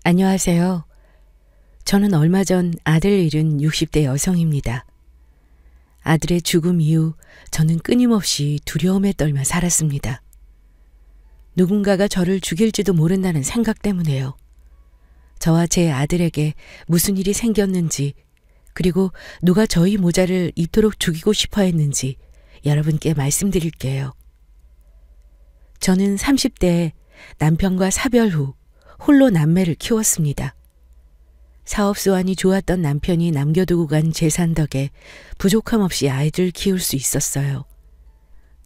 안녕하세요. 저는 얼마 전 아들을 잃은 60대 여성입니다. 아들의 죽음 이후 저는 끊임없이 두려움에 떨며 살았습니다. 누군가가 저를 죽일지도 모른다는 생각 때문에요. 저와 제 아들에게 무슨 일이 생겼는지, 그리고 누가 저희 모자를 이토록 죽이고 싶어 했는지 여러분께 말씀드릴게요. 저는 30대에 남편과 사별 후 홀로 남매를 키웠습니다. 사업 수완이 좋았던 남편이 남겨두고 간 재산 덕에 부족함 없이 아이들 키울 수 있었어요.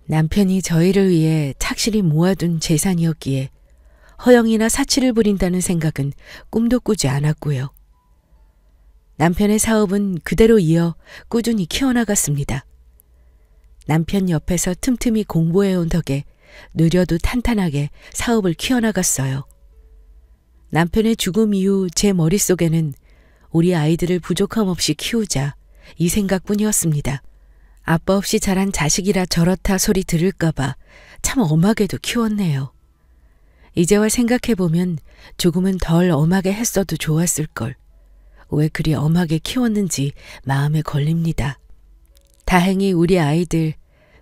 남편이 저희를 위해 착실히 모아둔 재산이었기에 허영이나 사치를 부린다는 생각은 꿈도 꾸지 않았고요. 남편의 사업은 그대로 이어 꾸준히 키워나갔습니다. 남편 옆에서 틈틈이 공부해온 덕에 느려도 탄탄하게 사업을 키워나갔어요. 남편의 죽음 이후 제 머릿속에는 우리 아이들을 부족함 없이 키우자 이 생각뿐이었습니다. 아빠 없이 자란 자식이라 저렇다 소리 들을까봐 참 엄하게도 키웠네요. 이제와 생각해보면 조금은 덜 엄하게 했어도 좋았을걸. 왜 그리 엄하게 키웠는지 마음에 걸립니다. 다행히 우리 아이들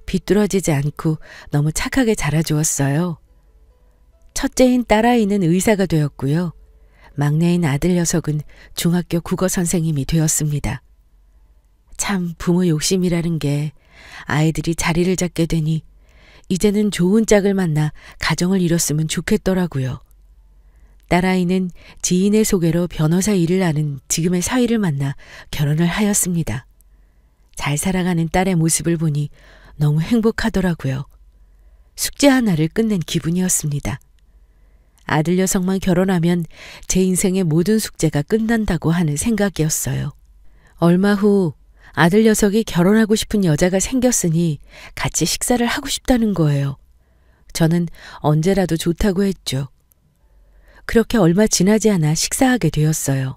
비뚤어지지 않고 너무 착하게 자라주었어요. 첫째인 딸아이는 의사가 되었고요. 막내인 아들 녀석은 중학교 국어 선생님이 되었습니다. 참 부모 욕심이라는 게 아이들이 자리를 잡게 되니 이제는 좋은 짝을 만나 가정을 이뤘으면 좋겠더라고요. 딸아이는 지인의 소개로 변호사 일을 하는 지금의 사위를 만나 결혼을 하였습니다. 잘 살아가는 딸의 모습을 보니 너무 행복하더라고요. 숙제 하나를 끝낸 기분이었습니다. 아들 녀석만 결혼하면 제 인생의 모든 숙제가 끝난다고 하는 생각이었어요. 얼마 후 아들 녀석이 결혼하고 싶은 여자가 생겼으니 같이 식사를 하고 싶다는 거예요. 저는 언제라도 좋다고 했죠. 그렇게 얼마 지나지 않아 식사하게 되었어요.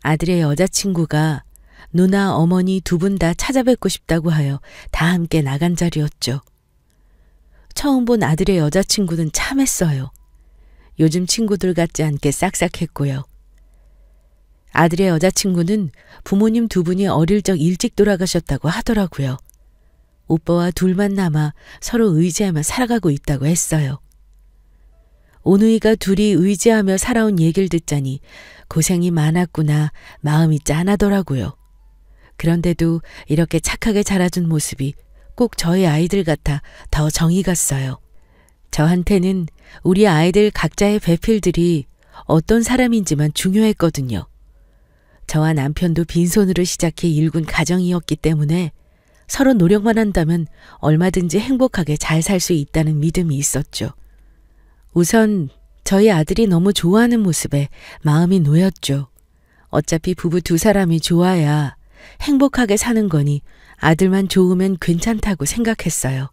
아들의 여자친구가 누나, 어머니 두 분 다 찾아뵙고 싶다고 하여 다 함께 나간 자리였죠. 처음 본 아들의 여자친구는 참했어요. 요즘 친구들 같지 않게 싹싹했고요. 아들의 여자친구는 부모님 두 분이 어릴 적 일찍 돌아가셨다고 하더라고요. 오빠와 둘만 남아 서로 의지하며 살아가고 있다고 했어요. 오누이가 둘이 의지하며 살아온 얘기를 듣자니 고생이 많았구나 마음이 짠하더라고요. 그런데도 이렇게 착하게 자라준 모습이 꼭 저희 아이들 같아 더 정이 갔어요. 저한테는 우리 아이들 각자의 배필들이 어떤 사람인지만 중요했거든요. 저와 남편도 빈손으로 시작해 일군 가정이었기 때문에 서로 노력만 한다면 얼마든지 행복하게 잘 살 수 있다는 믿음이 있었죠. 우선 저희 아들이 너무 좋아하는 모습에 마음이 놓였죠. 어차피 부부 두 사람이 좋아야 행복하게 사는 거니 아들만 좋으면 괜찮다고 생각했어요.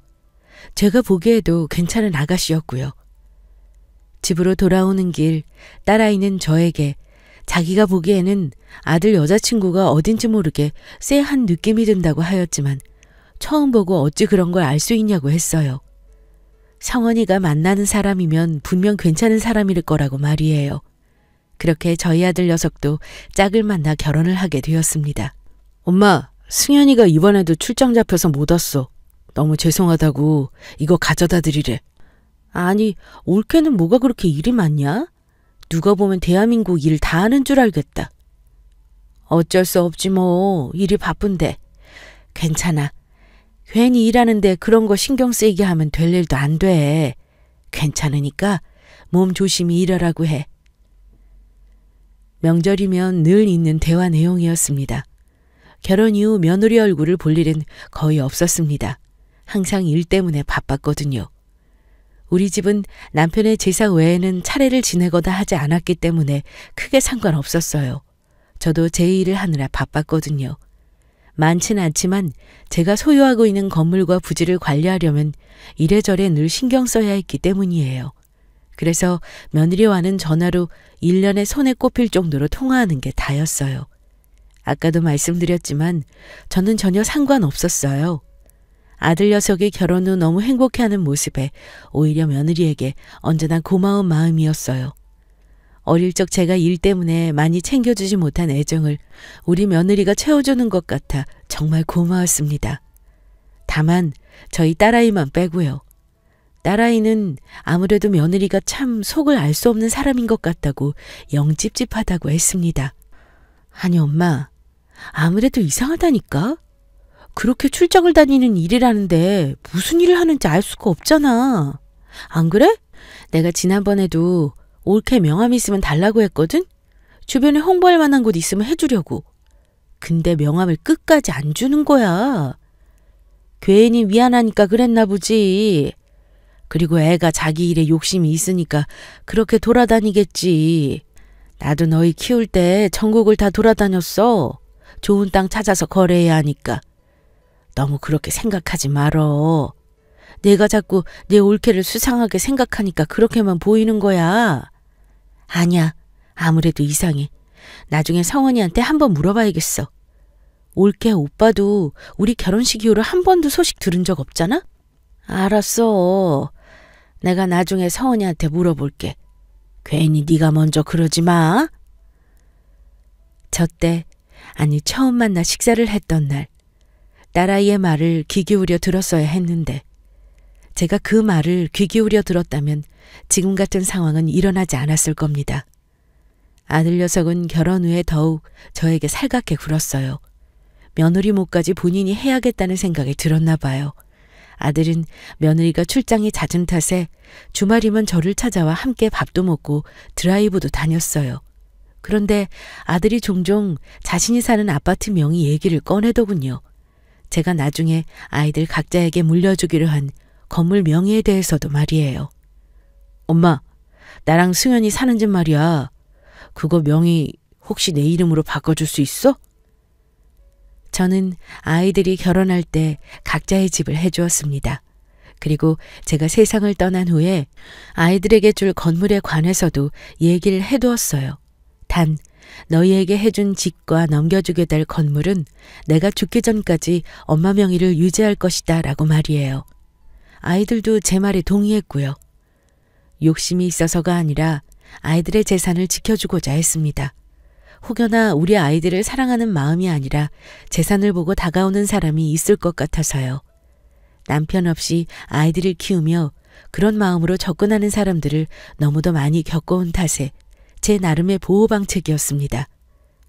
제가 보기에도 괜찮은 아가씨였고요. 집으로 돌아오는 길 딸아이는 저에게 자기가 보기에는 아들 여자친구가 어딘지 모르게 쎄한 느낌이 든다고 하였지만 처음 보고 어찌 그런 걸 알 수 있냐고 했어요. 성원이가 만나는 사람이면 분명 괜찮은 사람일 거라고 말이에요. 그렇게 저희 아들 녀석도 짝을 만나 결혼을 하게 되었습니다. 엄마, 승현이가 이번에도 출장 잡혀서 못 왔어. 너무 죄송하다고 이거 가져다 드리래. 아니, 올케는 뭐가 그렇게 일이 많냐? 누가 보면 대한민국 일 다 하는 줄 알겠다. 어쩔 수 없지 뭐. 일이 바쁜데. 괜찮아. 괜히 일하는데 그런 거 신경 쓰이게 하면 될 일도 안 돼. 괜찮으니까 몸 조심히 일하라고 해. 명절이면 늘 있는 대화 내용이었습니다. 결혼 이후 며느리 얼굴을 볼 일은 거의 없었습니다. 항상 일 때문에 바빴거든요. 우리 집은 남편의 제사 외에는 차례를 지내거나 하지 않았기 때문에 크게 상관없었어요. 저도 제 일을 하느라 바빴거든요. 많지는 않지만 제가 소유하고 있는 건물과 부지를 관리하려면 이래저래 늘 신경 써야 했기 때문이에요. 그래서 며느리와는 전화로 1년에 손에 꼽힐 정도로 통화하는 게 다였어요. 아까도 말씀드렸지만 저는 전혀 상관없었어요. 아들 녀석이 결혼 후 너무 행복해하는 모습에 오히려 며느리에게 언제나 고마운 마음이었어요. 어릴 적 제가 일 때문에 많이 챙겨주지 못한 애정을 우리 며느리가 채워주는 것 같아 정말 고마웠습니다. 다만 저희 딸아이만 빼고요. 딸아이는 아무래도 며느리가 참 속을 알 수 없는 사람인 것 같다고 영 찝찝하다고 했습니다. 아니 엄마, 아무래도 이상하다니까? 그렇게 출장을 다니는 일이라는데 무슨 일을 하는지 알 수가 없잖아. 안 그래? 내가 지난번에도 올케 명함 있으면 달라고 했거든? 주변에 홍보할 만한 곳 있으면 해주려고. 근데 명함을 끝까지 안 주는 거야. 괜히 미안하니까 그랬나 보지. 그리고 애가 자기 일에 욕심이 있으니까 그렇게 돌아다니겠지. 나도 너희 키울 때 전국을 다 돌아다녔어. 좋은 땅 찾아서 거래해야 하니까. 너무 그렇게 생각하지 말어. 내가 자꾸 내 올케를 수상하게 생각하니까 그렇게만 보이는 거야. 아니야. 아무래도 이상해. 나중에 성원이한테 한번 물어봐야겠어. 올케 오빠도 우리 결혼식 이후로 한 번도 소식 들은 적 없잖아? 알았어. 내가 나중에 성원이한테 물어볼게. 괜히 네가 먼저 그러지 마. 저때, 아니 처음 만나 식사를 했던 날, 딸아이의 말을 귀 기울여 들었어야 했는데 제가 그 말을 귀 기울여 들었다면 지금 같은 상황은 일어나지 않았을 겁니다. 아들 녀석은 결혼 후에 더욱 저에게 살갑게 굴었어요. 며느리 몫까지 본인이 해야겠다는 생각이 들었나 봐요. 아들은 며느리가 출장이 잦은 탓에 주말이면 저를 찾아와 함께 밥도 먹고 드라이브도 다녔어요. 그런데 아들이 종종 자신이 사는 아파트 명의 얘기를 꺼내더군요. 제가 나중에 아이들 각자에게 물려주기로 한 건물 명의에 대해서도 말이에요. 엄마, 나랑 승현이 사는 집 말이야. 그거 명의 혹시 내 이름으로 바꿔줄 수 있어? 저는 아이들이 결혼할 때 각자의 집을 해주었습니다. 그리고 제가 세상을 떠난 후에 아이들에게 줄 건물에 관해서도 얘기를 해두었어요. 단 너희에게 해준 집과 넘겨주게 될 건물은 내가 죽기 전까지 엄마 명의를 유지할 것이다 라고 말이에요. 아이들도 제 말에 동의했고요. 욕심이 있어서가 아니라 아이들의 재산을 지켜주고자 했습니다. 혹여나 우리 아이들을 사랑하는 마음이 아니라 재산을 보고 다가오는 사람이 있을 것 같아서요. 남편 없이 아이들을 키우며 그런 마음으로 접근하는 사람들을 너무도 많이 겪어온 탓에 제 나름의 보호방책이었습니다.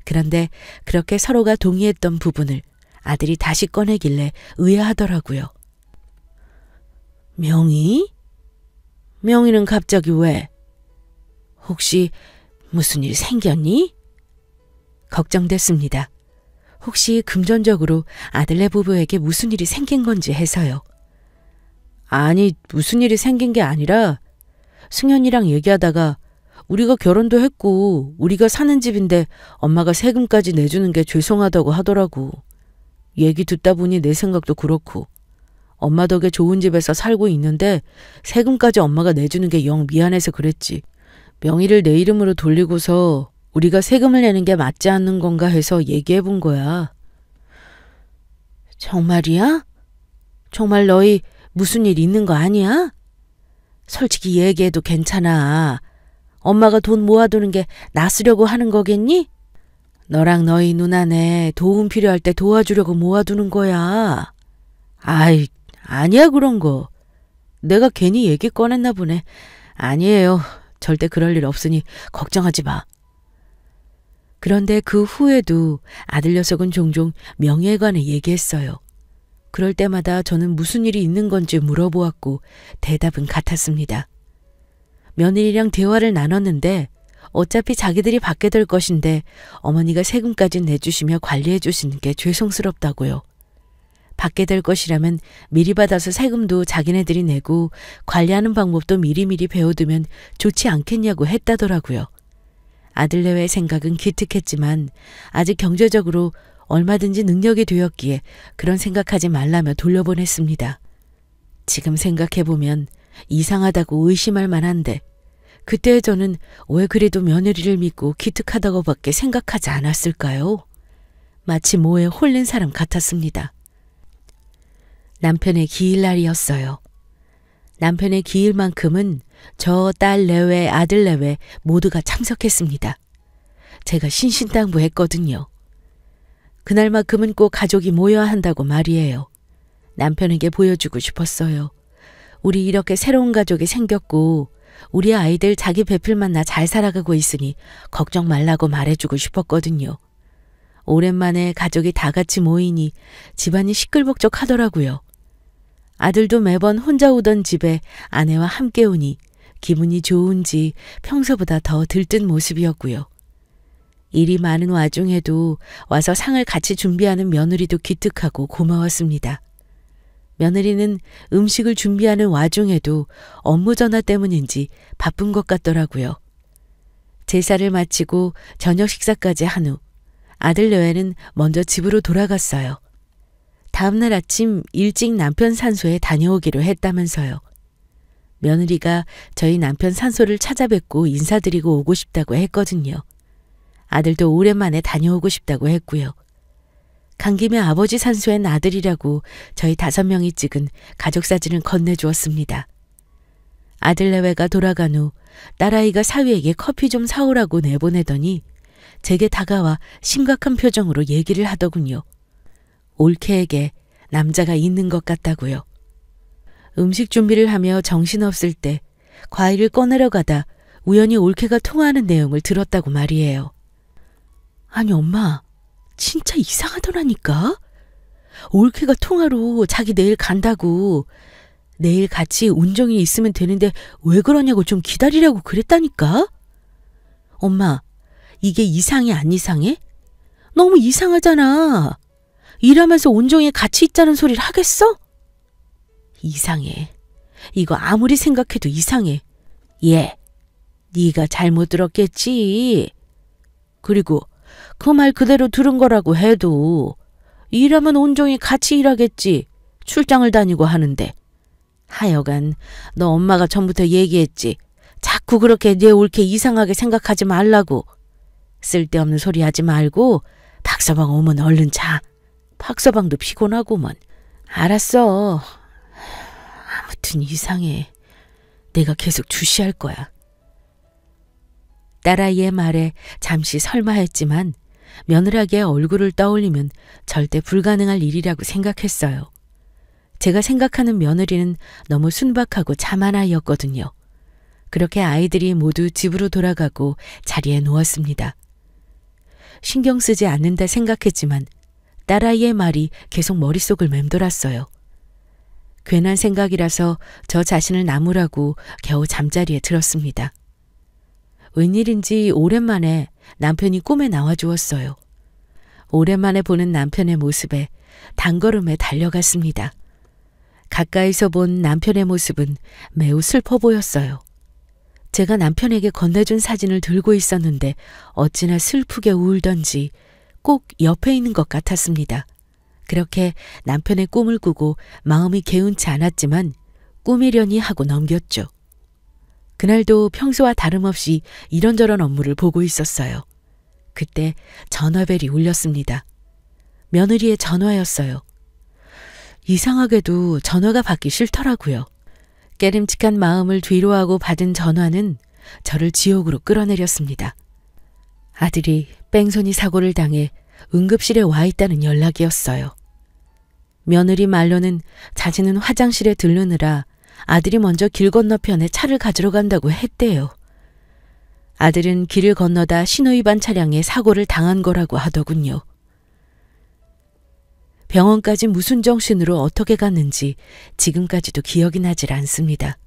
그런데 그렇게 서로가 동의했던 부분을 아들이 다시 꺼내길래 의아하더라고요. 명의? 명의는 갑자기 왜? 혹시 무슨 일 생겼니? 걱정됐습니다. 혹시 금전적으로 아들네 부부에게 무슨 일이 생긴 건지 해서요. 아니, 무슨 일이 생긴 게 아니라 승현이랑 얘기하다가 우리가 결혼도 했고 우리가 사는 집인데 엄마가 세금까지 내주는 게 죄송하다고 하더라고. 얘기 듣다 보니 내 생각도 그렇고 엄마 덕에 좋은 집에서 살고 있는데 세금까지 엄마가 내주는 게 영 미안해서 그랬지. 명의를 내 이름으로 돌리고서 우리가 세금을 내는 게 맞지 않는 건가 해서 얘기해 본 거야. 정말이야? 정말 너희 무슨 일 있는 거 아니야? 솔직히 얘기해도 괜찮아. 엄마가 돈 모아두는 게 나 쓰려고 하는 거겠니? 너랑 너희 누나네 도움 필요할 때 도와주려고 모아두는 거야. 아이, 아니야 그런 거. 내가 괜히 얘기 꺼냈나 보네. 아니에요. 절대 그럴 일 없으니 걱정하지 마. 그런데 그 후에도 아들 녀석은 종종 명예에 관해 얘기했어요. 그럴 때마다 저는 무슨 일이 있는 건지 물어보았고 대답은 같았습니다. 며느리랑 대화를 나눴는데 어차피 자기들이 받게 될 것인데 어머니가 세금까지 내주시며 관리해 주시는 게 죄송스럽다고요. 받게 될 것이라면 미리 받아서 세금도 자기네들이 내고 관리하는 방법도 미리미리 배워두면 좋지 않겠냐고 했다더라고요. 아들내외의 생각은 기특했지만 아직 경제적으로 얼마든지 능력이 되었기에 그런 생각하지 말라며 돌려보냈습니다. 지금 생각해보면 이상하다고 의심할 만한데 그때 저는 왜 그래도 며느리를 믿고 기특하다고밖에 생각하지 않았을까요? 마치 모에 홀린 사람 같았습니다. 남편의 기일날이었어요. 남편의 기일만큼은 저 딸 내외 아들 내외 모두가 참석했습니다. 제가 신신당부했거든요. 그날만큼은 꼭 가족이 모여야 한다고 말이에요. 남편에게 보여주고 싶었어요. 우리 이렇게 새로운 가족이 생겼고 우리 아이들 자기 배필 만나 잘 살아가고 있으니 걱정 말라고 말해주고 싶었거든요. 오랜만에 가족이 다 같이 모이니 집안이 시끌벅적하더라고요. 아들도 매번 혼자 오던 집에 아내와 함께 오니 기분이 좋은지 평소보다 더 들뜬 모습이었고요. 일이 많은 와중에도 와서 상을 같이 준비하는 며느리도 기특하고 고마웠습니다. 며느리는 음식을 준비하는 와중에도 업무 전화 때문인지 바쁜 것 같더라고요. 제사를 마치고 저녁 식사까지 한 후 아들 내외는 먼저 집으로 돌아갔어요. 다음날 아침 일찍 남편 산소에 다녀오기로 했다면서요. 며느리가 저희 남편 산소를 찾아뵙고 인사드리고 오고 싶다고 했거든요. 아들도 오랜만에 다녀오고 싶다고 했고요. 간 김에 아버지 산소엔 아들이라고 저희 5명이 찍은 가족사진을 건네주었습니다. 아들 내외가 돌아간 후 딸아이가 사위에게 커피 좀 사오라고 내보내더니 제게 다가와 심각한 표정으로 얘기를 하더군요. 올케에게 남자가 있는 것 같다고요. 음식 준비를 하며 정신없을 때 과일을 꺼내려 가다 우연히 올케가 통화하는 내용을 들었다고 말이에요. 아니 엄마, 진짜 이상하더라니까. 올케가 통화로 자기 내일 간다고. 내일 같이 운종이 있으면 되는데 왜 그러냐고 좀 기다리라고 그랬다니까. 엄마, 이게 이상해 안 이상해? 너무 이상하잖아. 일하면서 온종일 같이 있자는 소리를 하겠어? 이상해. 이거 아무리 생각해도 이상해. 얘, 네가 잘못 들었겠지. 그리고 그 말 그대로 들은 거라고 해도 일하면 온종일 같이 일하겠지. 출장을 다니고 하는데. 하여간 너 엄마가 전부터 얘기했지. 자꾸 그렇게 내 올케 이상하게 생각하지 말라고. 쓸데없는 소리 하지 말고 박서방 오면 얼른 자. 박서방도 피곤하고만. 알았어. 아무튼 이상해. 내가 계속 주시할 거야. 딸아이의 말에 잠시 설마했지만 며느라기의 얼굴을 떠올리면 절대 불가능할 일이라고 생각했어요. 제가 생각하는 며느리는 너무 순박하고 참한 아이였거든요. 그렇게 아이들이 모두 집으로 돌아가고 자리에 누웠습니다. 신경 쓰지 않는다 생각했지만 딸아이의 말이 계속 머릿속을 맴돌았어요. 괜한 생각이라서 저 자신을 나무라고 겨우 잠자리에 들었습니다. 웬일인지 오랜만에 남편이 꿈에 나와주었어요. 오랜만에 보는 남편의 모습에 단걸음에 달려갔습니다. 가까이서 본 남편의 모습은 매우 슬퍼 보였어요. 제가 남편에게 건네준 사진을 들고 있었는데 어찌나 슬프게 울던지 꼭 옆에 있는 것 같았습니다. 그렇게 남편의 꿈을 꾸고 마음이 개운치 않았지만 꿈이려니 하고 넘겼죠. 그날도 평소와 다름없이 이런저런 업무를 보고 있었어요. 그때 전화벨이 울렸습니다. 며느리의 전화였어요. 이상하게도 전화가 받기 싫더라고요. 깨름칙한 마음을 뒤로하고 받은 전화는 저를 지옥으로 끌어내렸습니다. 아들이 뺑소니 사고를 당해 응급실에 와 있다는 연락이었어요. 며느리 말로는 자신은 화장실에 들르느라 아들이 먼저 길 건너편에 차를 가지러 간다고 했대요. 아들은 길을 건너다 신호위반 차량에 사고를 당한 거라고 하더군요. 병원까지 무슨 정신으로 어떻게 갔는지 지금까지도 기억이 나질 않습니다.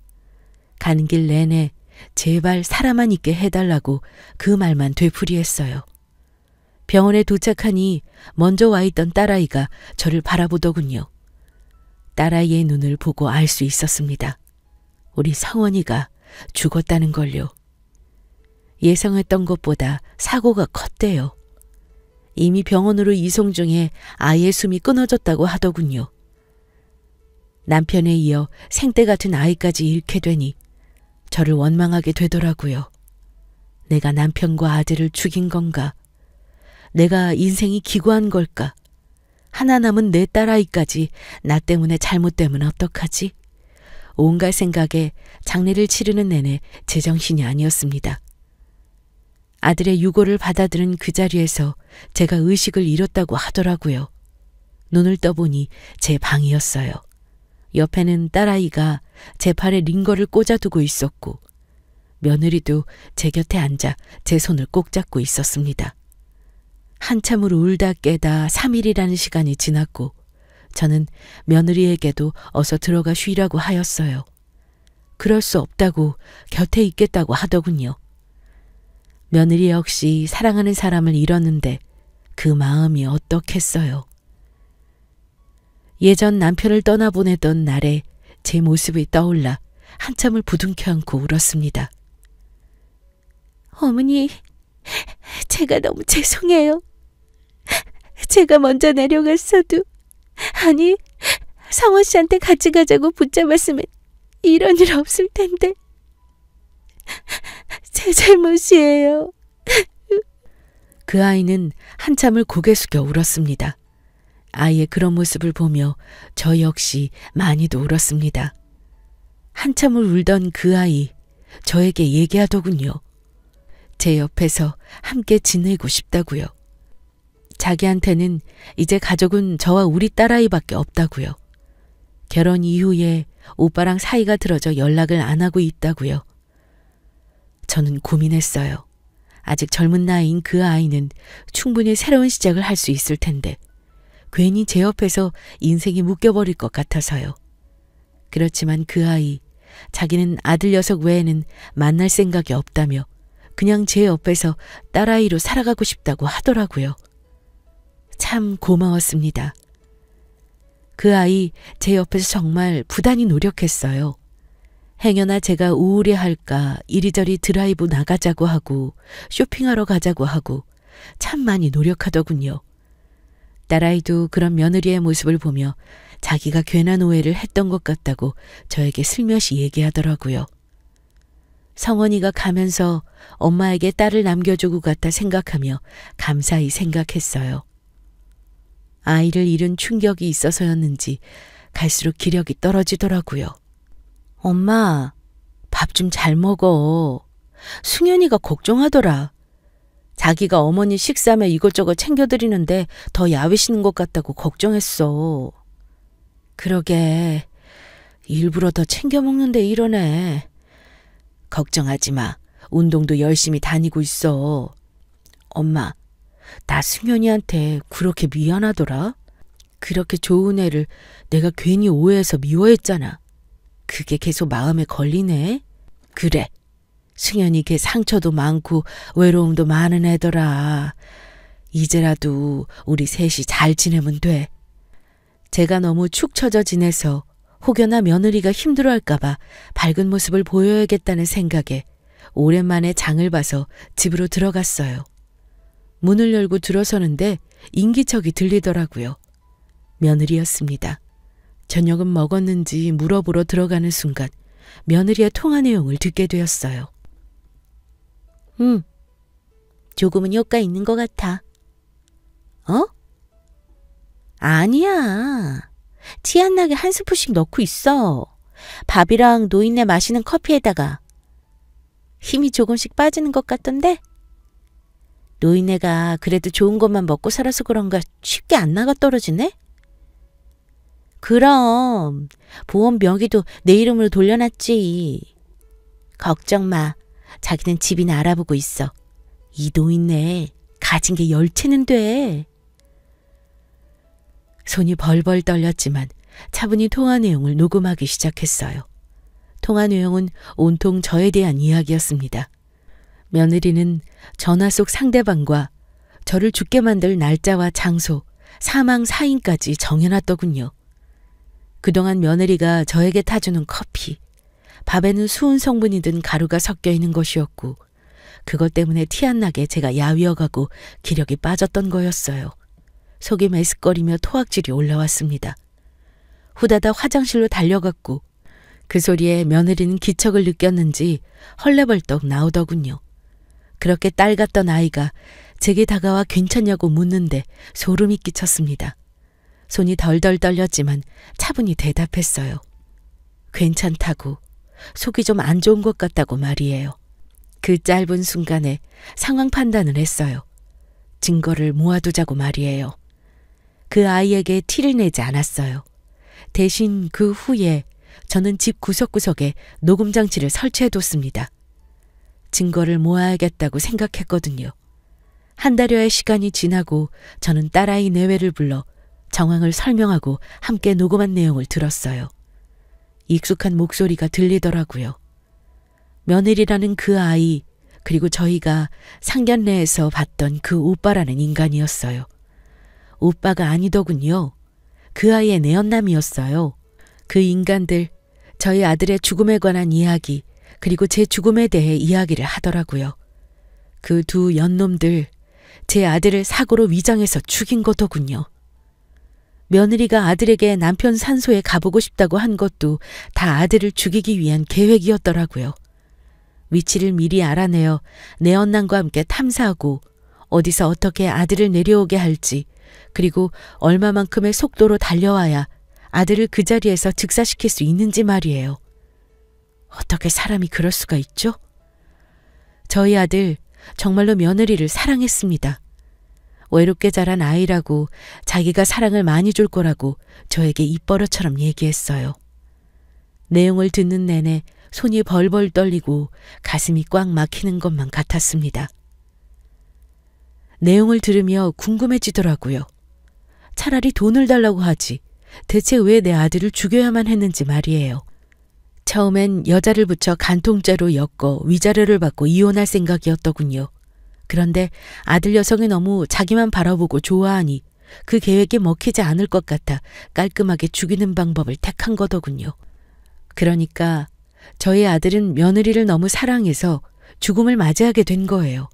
가는 길 내내 제발 살아만 있게 해달라고 그 말만 되풀이했어요. 병원에 도착하니 먼저 와 있던 딸아이가 저를 바라보더군요. 딸아이의 눈을 보고 알 수 있었습니다. 우리 성원이가 죽었다는 걸요. 예상했던 것보다 사고가 컸대요. 이미 병원으로 이송 중에 아이의 숨이 끊어졌다고 하더군요. 남편에 이어 생떼 같은 아이까지 잃게 되니 저를 원망하게 되더라고요. 내가 남편과 아들을 죽인 건가? 내가 인생이 기구한 걸까? 하나 남은 내 딸아이까지 나 때문에 잘못되면 어떡하지? 온갖 생각에 장례를 치르는 내내 제정신이 아니었습니다. 아들의 유고를 받아들은 그 자리에서 제가 의식을 잃었다고 하더라고요. 눈을 떠보니 제 방이었어요. 옆에는 딸아이가 제 팔에 링거를 꽂아두고 있었고 며느리도 제 곁에 앉아 제 손을 꼭 잡고 있었습니다. 한참을 울다 깨다 3일이라는 시간이 지났고 저는 며느리에게도 어서 들어가 쉬라고 하였어요. 그럴 수 없다고 곁에 있겠다고 하더군요. 며느리 역시 사랑하는 사람을 잃었는데 그 마음이 어떻겠어요. 예전 남편을 떠나보내던 날에 제 모습이 떠올라 한참을 부둥켜 안고 울었습니다. 어머니, 제가 너무 죄송해요. 제가 먼저 내려갔어도, 아니, 성원 씨한테 같이 가자고 붙잡았으면 이런 일 없을 텐데. 제 잘못이에요. 그 아이는 한참을 고개 숙여 울었습니다. 아이의 그런 모습을 보며 저 역시 많이도 울었습니다. 한참을 울던 그 아이, 저에게 얘기하더군요. 제 옆에서 함께 지내고 싶다고요. 자기한테는 이제 가족은 저와 우리 딸아이밖에 없다고요. 결혼 이후에 오빠랑 사이가 틀어져 연락을 안 하고 있다고요. 저는 고민했어요. 아직 젊은 나이인 그 아이는 충분히 새로운 시작을 할 수 있을 텐데 괜히 제 옆에서 인생이 묶여버릴 것 같아서요. 그렇지만 그 아이, 자기는 아들 녀석 외에는 만날 생각이 없다며 그냥 제 옆에서 딸아이로 살아가고 싶다고 하더라고요. 참 고마웠습니다. 그 아이 제 옆에서 정말 부단히 노력했어요. 행여나 제가 우울해할까 이리저리 드라이브 나가자고 하고 쇼핑하러 가자고 하고 참 많이 노력하더군요. 딸아이도 그런 며느리의 모습을 보며 자기가 괜한 오해를 했던 것 같다고 저에게 슬며시 얘기하더라고요. 성원이가 가면서 엄마에게 딸을 남겨주고 갔다 생각하며 감사히 생각했어요. 아이를 잃은 충격이 있어서였는지 갈수록 기력이 떨어지더라고요. 엄마, 밥 좀 잘 먹어. 승현이가 걱정하더라. 자기가 어머니 식사며 이것저것 챙겨드리는데 더 야위시는 것 같다고 걱정했어. 그러게, 일부러 더 챙겨 먹는데 이러네. 걱정하지 마. 운동도 열심히 다니고 있어. 엄마, 나 승현이한테 그렇게 미안하더라. 그렇게 좋은 애를 내가 괜히 오해해서 미워했잖아. 그게 계속 마음에 걸리네. 그래. 승현이 걔 상처도 많고 외로움도 많은 애더라. 이제라도 우리 셋이 잘 지내면 돼. 제가 너무 축 처져 지내서 혹여나 며느리가 힘들어할까봐 밝은 모습을 보여야겠다는 생각에 오랜만에 장을 봐서 집으로 들어갔어요. 문을 열고 들어서는데 인기척이 들리더라고요. 며느리였습니다. 저녁은 먹었는지 물어보러 들어가는 순간 며느리의 통화 내용을 듣게 되었어요. 조금은 효과 있는 것 같아. 어? 아니야. 티 안 나게 한 스푼씩 넣고 있어. 밥이랑 노인네 마시는 커피에다가. 힘이 조금씩 빠지는 것 같던데? 노인네가 그래도 좋은 것만 먹고 살아서 그런가 쉽게 안 나가 떨어지네? 그럼 보험 명의도 내 이름으로 돌려놨지. 걱정 마. 자기는 집이나 알아보고 있어. 이 노인네 가진 게 10채는 돼. 손이 벌벌 떨렸지만 차분히 통화 내용을 녹음하기 시작했어요. 통화 내용은 온통 저에 대한 이야기였습니다. 며느리는 전화 속 상대방과 저를 죽게 만들 날짜와 장소, 사망 사인까지 정해놨더군요. 그동안 며느리가 저에게 타주는 커피, 밥에는 수은 성분이 든 가루가 섞여 있는 것이었고 그것 때문에 티 안 나게 제가 야위어가고 기력이 빠졌던 거였어요. 속이 메스꺼리며 토악질이 올라왔습니다. 후다닥 화장실로 달려갔고 그 소리에 며느리는 기척을 느꼈는지 헐레벌떡 나오더군요. 그렇게 딸 같던 아이가 제게 다가와 괜찮냐고 묻는데 소름이 끼쳤습니다. 손이 덜덜 떨렸지만 차분히 대답했어요. 괜찮다고, 속이 좀 안 좋은 것 같다고 말이에요. 그 짧은 순간에 상황 판단을 했어요. 증거를 모아두자고 말이에요. 그 아이에게 티를 내지 않았어요. 대신 그 후에 저는 집 구석구석에 녹음장치를 설치해뒀습니다. 증거를 모아야겠다고 생각했거든요. 한 달여의 시간이 지나고 저는 딸아이 내외를 불러 정황을 설명하고 함께 녹음한 내용을 들었어요. 익숙한 목소리가 들리더라고요. 며느리라는 그 아이, 그리고 저희가 상견례에서 봤던 그 오빠라는 인간이었어요. 오빠가 아니더군요. 그 아이의 내연남이었어요. 그 인간들, 저희 아들의 죽음에 관한 이야기, 그리고 제 죽음에 대해 이야기를 하더라고요. 그 두 연놈들, 제 아들을 사고로 위장해서 죽인 거더군요. 며느리가 아들에게 남편 산소에 가보고 싶다고 한 것도 다 아들을 죽이기 위한 계획이었더라고요. 위치를 미리 알아내어 내연남과 함께 탐사하고 어디서 어떻게 아들을 내려오게 할지, 그리고 얼마만큼의 속도로 달려와야 아들을 그 자리에서 즉사시킬 수 있는지 말이에요. 어떻게 사람이 그럴 수가 있죠? 저희 아들 정말로 며느리를 사랑했습니다. 외롭게 자란 아이라고 자기가 사랑을 많이 줄 거라고 저에게 입버릇처럼 얘기했어요. 내용을 듣는 내내 손이 벌벌 떨리고 가슴이 꽉 막히는 것만 같았습니다. 내용을 들으며 궁금해지더라고요. 차라리 돈을 달라고 하지 대체 왜 내 아들을 죽여야만 했는지 말이에요. 처음엔 여자를 붙여 간통죄로 엮어 위자료를 받고 이혼할 생각이었더군요. 그런데 아들 여성이 너무 자기만 바라보고 좋아하니 그 계획이 먹히지 않을 것 같아 깔끔하게 죽이는 방법을 택한 거더군요. 그러니까 저희 아들은 며느리를 너무 사랑해서 죽음을 맞이하게 된 거예요.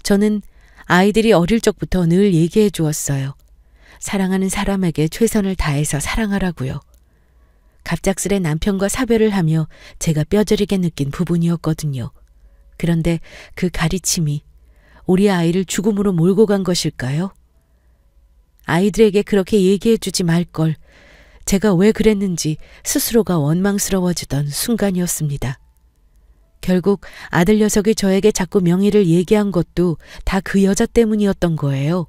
저는 아이들이 어릴 적부터 늘 얘기해 주었어요. 사랑하는 사람에게 최선을 다해서 사랑하라고요. 갑작스레 남편과 사별을 하며 제가 뼈저리게 느낀 부분이었거든요. 그런데 그 가르침이 우리 아이를 죽음으로 몰고 간 것일까요? 아이들에게 그렇게 얘기해 주지 말걸. 제가 왜 그랬는지 스스로가 원망스러워지던 순간이었습니다. 결국 아들 녀석이 저에게 자꾸 명의를 얘기한 것도 다 그 여자 때문이었던 거예요.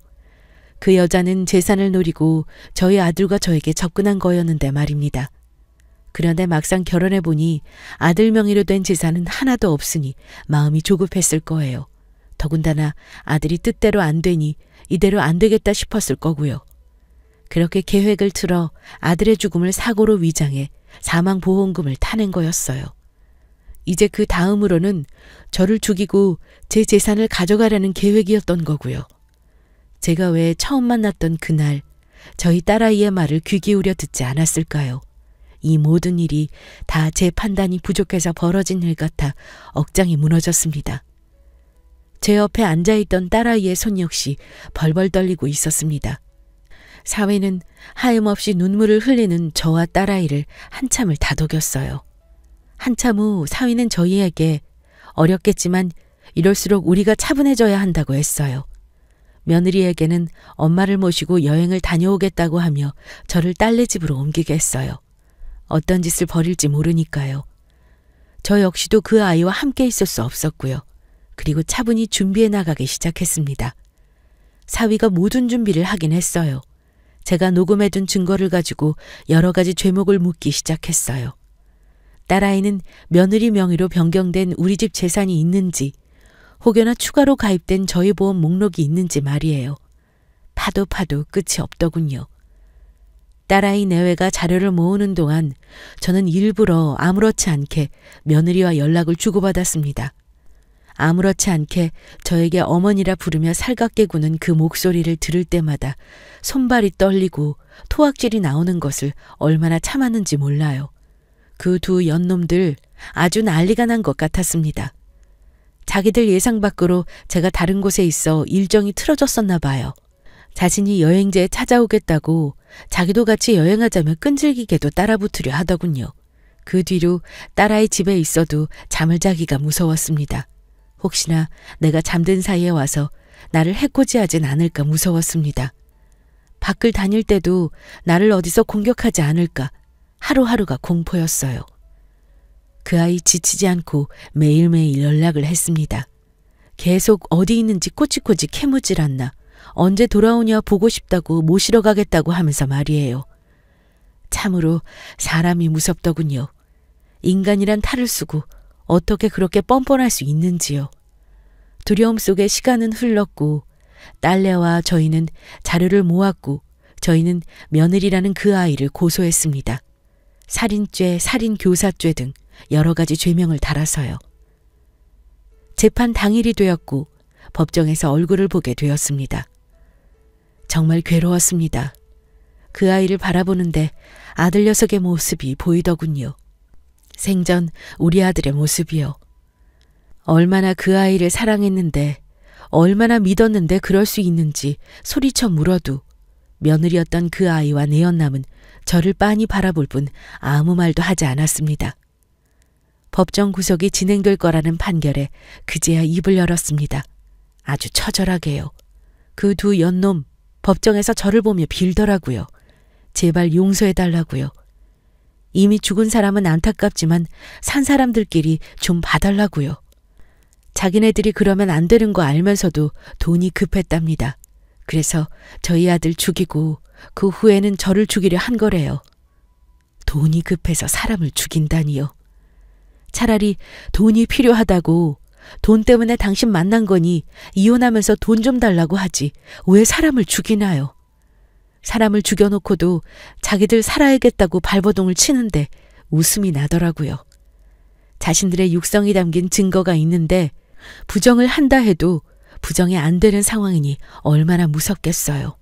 그 여자는 재산을 노리고 저희 아들과 저에게 접근한 거였는데 말입니다. 그런데 막상 결혼해보니 아들 명의로 된 재산은 하나도 없으니 마음이 조급했을 거예요. 더군다나 아들이 뜻대로 안 되니 이대로 안 되겠다 싶었을 거고요. 그렇게 계획을 틀어 아들의 죽음을 사고로 위장해 사망보험금을 타낸 거였어요. 이제 그 다음으로는 저를 죽이고 제 재산을 가져가려는 계획이었던 거고요. 제가 왜 처음 만났던 그날 저희 딸아이의 말을 귀 기울여 듣지 않았을까요? 이 모든 일이 다 제 판단이 부족해서 벌어진 일 같아 억장이 무너졌습니다. 제 옆에 앉아있던 딸아이의 손 역시 벌벌 떨리고 있었습니다. 사위는 하염없이 눈물을 흘리는 저와 딸아이를 한참을 다독였어요. 한참 후 사위는 저희에게 어렵겠지만 이럴수록 우리가 차분해져야 한다고 했어요. 며느리에게는 엄마를 모시고 여행을 다녀오겠다고 하며 저를 딸네 집으로 옮기게 했어요. 어떤 짓을 벌일지 모르니까요. 저 역시도 그 아이와 함께 있을 수 없었고요. 그리고 차분히 준비해 나가기 시작했습니다. 사위가 모든 준비를 하긴 했어요. 제가 녹음해둔 증거를 가지고 여러 가지 죄목을 묻기 시작했어요. 딸아이는 며느리 명의로 변경된 우리 집 재산이 있는지, 혹여나 추가로 가입된 저희 보험 목록이 있는지 말이에요. 파도 끝이 없더군요. 딸아이 내외가 자료를 모으는 동안 저는 일부러 아무렇지 않게 며느리와 연락을 주고받았습니다. 아무렇지 않게 저에게 어머니라 부르며 살갑게 구는 그 목소리를 들을 때마다 손발이 떨리고 토악질이 나오는 것을 얼마나 참았는지 몰라요. 그 두 연놈들 아주 난리가 난 것 같았습니다. 자기들 예상 밖으로 제가 다른 곳에 있어 일정이 틀어졌었나 봐요. 자신이 여행지에 찾아오겠다고 자기도 같이 여행하자며 끈질기게도 따라붙으려 하더군요. 그 뒤로 딸아이 집에 있어도 잠을 자기가 무서웠습니다. 혹시나 내가 잠든 사이에 와서 나를 해코지하진 않을까 무서웠습니다. 밖을 다닐 때도 나를 어디서 공격하지 않을까, 하루하루가 공포였어요. 그 아이 지치지 않고 매일매일 연락을 했습니다. 계속 어디 있는지 꼬치꼬치 캐묻질 않나 언제 돌아오냐 보고 싶다고 모시러 가겠다고 하면서 말이에요. 참으로 사람이 무섭더군요. 인간이란 탈을 쓰고 어떻게 그렇게 뻔뻔할 수 있는지요. 두려움 속에 시간은 흘렀고 딸내와 저희는 자료를 모았고 저희는 며느리라는 그 아이를 고소했습니다. 살인죄, 살인교사죄 등 여러 가지 죄명을 달아서요. 재판 당일이 되었고 법정에서 얼굴을 보게 되었습니다. 정말 괴로웠습니다. 그 아이를 바라보는데 아들 녀석의 모습이 보이더군요. 생전 우리 아들의 모습이요. 얼마나 그 아이를 사랑했는데 얼마나 믿었는데 그럴 수 있는지 소리쳐 물어도 며느리였던 그 아이와 내 연남은 저를 빤히 바라볼 뿐 아무 말도 하지 않았습니다. 법정 구속이 진행될 거라는 판결에 그제야 입을 열었습니다. 아주 처절하게요. 그 두 연놈 법정에서 저를 보며 빌더라고요. 제발 용서해달라고요. 이미 죽은 사람은 안타깝지만 산 사람들끼리 좀 봐달라고요. 자기네들이 그러면 안 되는 거 알면서도 돈이 급했답니다. 그래서 저희 아들 죽이고 그 후에는 저를 죽이려 한 거래요. 돈이 급해서 사람을 죽인다니요. 차라리 돈이 필요하다고 돈 때문에 당신 만난 거니 이혼하면서 돈 좀 달라고 하지 왜 사람을 죽이나요? 사람을 죽여놓고도 자기들 살아야겠다고 발버둥을 치는데 웃음이 나더라고요. 자신들의 육성이 담긴 증거가 있는데 부정을 한다 해도 부정이 안 되는 상황이니 얼마나 무섭겠어요.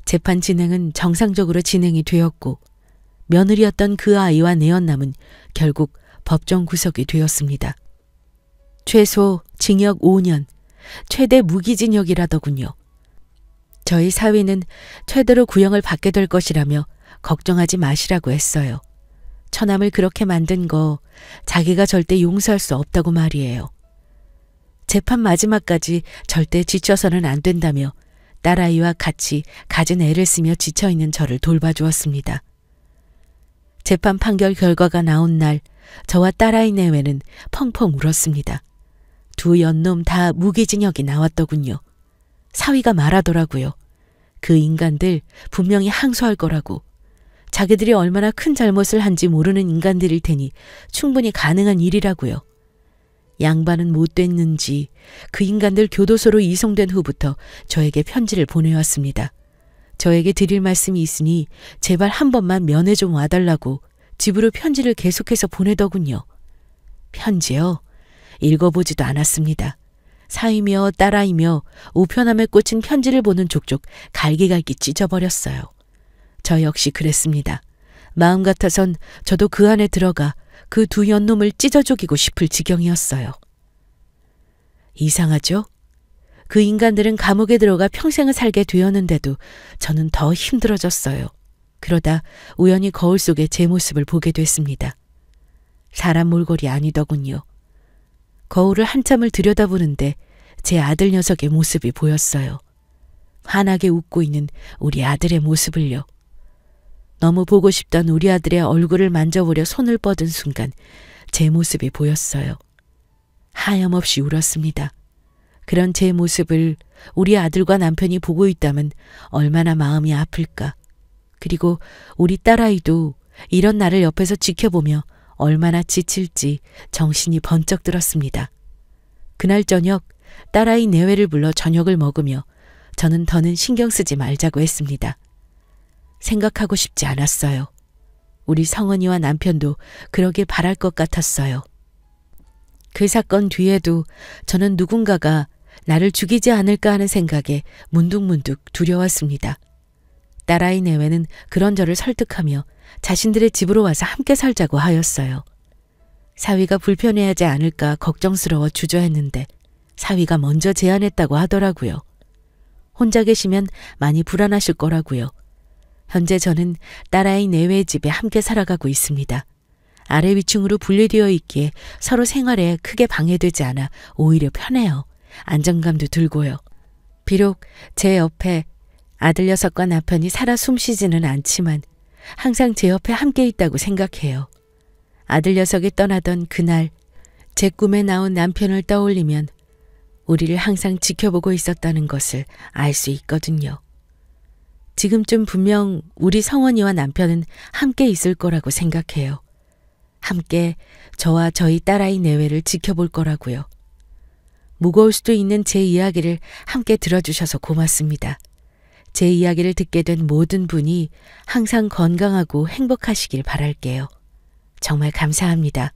재판 진행은 정상적으로 진행이 되었고 며느리였던 그 아이와 내 연남은 결국 법정 구속이 되었습니다. 최소 징역 5년, 최대 무기징역이라더군요. 저희 사위는 최대로 구형을 받게 될 것이라며 걱정하지 마시라고 했어요. 처남을 그렇게 만든 거 자기가 절대 용서할 수 없다고 말이에요. 재판 마지막까지 절대 지쳐서는 안 된다며 딸아이와 같이 갖은 애를 쓰며 지쳐있는 저를 돌봐주었습니다. 재판 판결 결과가 나온 날 저와 딸아이 내외는 펑펑 울었습니다. 두 연놈 다 무기징역이 나왔더군요. 사위가 말하더라고요. 그 인간들 분명히 항소할 거라고. 자기들이 얼마나 큰 잘못을 한지 모르는 인간들일 테니 충분히 가능한 일이라고요. 양반은 못 됐는지 그 인간들 교도소로 이송된 후부터 저에게 편지를 보내왔습니다. 저에게 드릴 말씀이 있으니 제발 한 번만 면회 좀 와달라고 집으로 편지를 계속해서 보내더군요. 편지요? 읽어보지도 않았습니다. 사이며 딸아이며 우편함에 꽂힌 편지를 보는 족족 갈기갈기 찢어버렸어요. 저 역시 그랬습니다. 마음 같아선 저도 그 안에 들어가 그 두 연놈을 찢어 죽이고 싶을 지경이었어요. 이상하죠? 그 인간들은 감옥에 들어가 평생을 살게 되었는데도 저는 더 힘들어졌어요. 그러다 우연히 거울 속에 제 모습을 보게 됐습니다. 사람 몰골이 아니더군요. 거울을 한참을 들여다보는데 제 아들 녀석의 모습이 보였어요. 환하게 웃고 있는 우리 아들의 모습을요. 너무 보고 싶던 우리 아들의 얼굴을 만져보려 손을 뻗은 순간 제 모습이 보였어요. 하염없이 울었습니다. 그런 제 모습을 우리 아들과 남편이 보고 있다면 얼마나 마음이 아플까. 그리고 우리 딸아이도 이런 나를 옆에서 지켜보며 얼마나 지칠지 정신이 번쩍 들었습니다. 그날 저녁 딸아이 내외를 불러 저녁을 먹으며 저는 더는 신경 쓰지 말자고 했습니다. 생각하고 싶지 않았어요. 우리 성은이와 남편도 그러길 바랄 것 같았어요. 그 사건 뒤에도 저는 누군가가 나를 죽이지 않을까 하는 생각에 문득문득 두려웠습니다. 딸아이 내외는 그런 저를 설득하며 자신들의 집으로 와서 함께 살자고 하였어요. 사위가 불편해하지 않을까 걱정스러워 주저했는데 사위가 먼저 제안했다고 하더라고요. 혼자 계시면 많이 불안하실 거라고요. 현재 저는 딸아이 내외 집에 함께 살아가고 있습니다. 아래 위층으로 분리되어 있기에 서로 생활에 크게 방해되지 않아 오히려 편해요. 안정감도 들고요. 비록 제 옆에 아들 녀석과 남편이 살아 숨쉬지는 않지만 항상 제 옆에 함께 있다고 생각해요. 아들 녀석이 떠나던 그날 제 꿈에 나온 남편을 떠올리면 우리를 항상 지켜보고 있었다는 것을 알 수 있거든요. 지금쯤 분명 우리 성원이와 남편은 함께 있을 거라고 생각해요. 함께 저와 저희 딸아이 내외를 지켜볼 거라고요. 무거울 수도 있는 제 이야기를 함께 들어주셔서 고맙습니다. 제 이야기를 듣게 된 모든 분이 항상 건강하고 행복하시길 바랄게요. 정말 감사합니다.